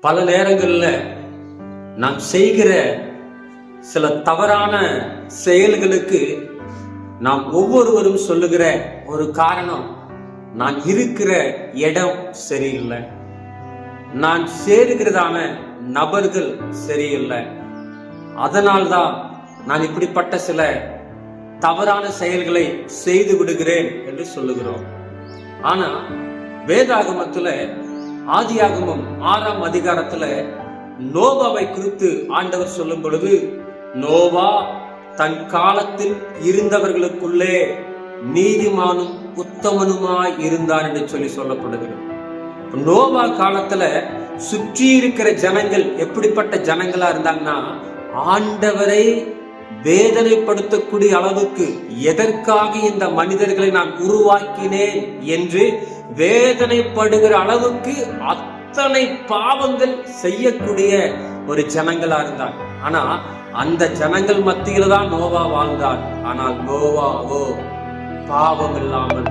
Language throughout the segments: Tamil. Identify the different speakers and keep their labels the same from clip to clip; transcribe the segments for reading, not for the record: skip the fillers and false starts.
Speaker 1: பல நேரங்களில் நாம் செய்கிற சில தவறான செயல்களுக்கு நாம் ஒவ்வொருவரும் சொல்லுகிற ஒரு காரணம், நான் இருக்கிற இடம் சரியில்லை, நான் சேருகிறதான நபர்கள் சரியில்லை, அதனால்தான் நான் இப்படிப்பட்ட சில தவறான செயல்களை செய்து விடுகிறேன் என்று சொல்லுகிறோம். ஆனா வேதாகமத்துல ஆதியாகமம் 6ஆம் அதிகாரத்துல நோவாவை குறித்து ஆண்டவர் சொல்லும் பொழுது, நோவா தன் காலத்தில் இருந்தவர்களுக்குள்ளே நீதிமானும் உத்தமனுமாய் இருந்தார் என்று சொல்லப்படுகிறது. நோவா காலத்துல சுற்றி இருக்கிற ஜனங்கள் எப்படிப்பட்ட ஜனங்களா இருந்தாங்கன்னா, ஆண்டவரை வேதனைப்படுத்தக்கூடிய அளவுக்கு எதற்காக இந்த மனிதர்களை நான் உருவாக்கினேன் என்று வேதனைப்படுகிற அளவுக்கு அத்தனை பாவங்கள் செய்யக்கூடிய ஒரு ஜனங்களா இருந்தார். ஆனா அந்த ஜனங்கள் மத்தியில தான் நோவா வாழ்ந்தார். ஆனால் நோவாவோ பாவம் இல்லாமல்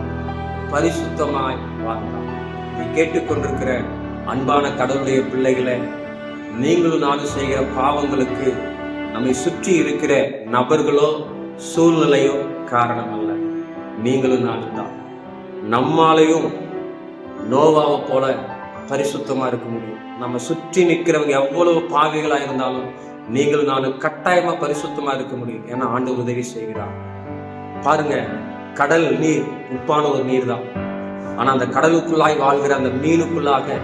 Speaker 1: பரிசுத்தமாய் வாழ்ந்தார். இதை கேட்டுக்கொண்டிருக்கிற அன்பான கடவுளுடைய பிள்ளைகளை, நீங்களும் நானும் செய்கிற பாவங்களுக்கு நம்மை சுற்றி இருக்கிற நபர்களோ சூழ்நிலையோ காரணம் அல்ல, நீங்களும் நானும் தான். நம்மாலையும் நோவாவை போல பரிசுத்தமா இருக்க முடியும். நம்ம சுற்றி நிற்கிறவங்க எவ்வளவு பாவிகளா இருந்தாலும் நீங்களும் நானும் கட்டாயமா பரிசுத்தமா இருக்க முடியும். ஏன்னா ஆண்டவர் உதவி செய்கிறார். பாருங்க, கடல் நீர் உப்பான ஒரு நீர் தான். ஆனா அந்த கடலுக்குள்ளாய் வாழ்கிற அந்த மீனுக்குள்ளாக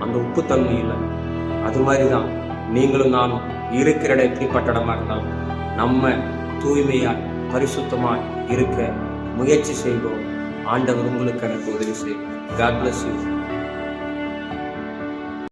Speaker 1: அந்த உப்பு தன்மை இல்லை. அது மாதிரிதான் நீங்களும் நானும் இருக்கிற இடம் எப்படிப்பட்ட இடமா இருந்தாலும் நம்ம தூய்மையாய் பரிசுத்தமாய் இருக்க முயற்சி செய்வோம். ஆண்டவர் உங்களுக்கு எனக்கு உதவி செய்வோம். God bless you.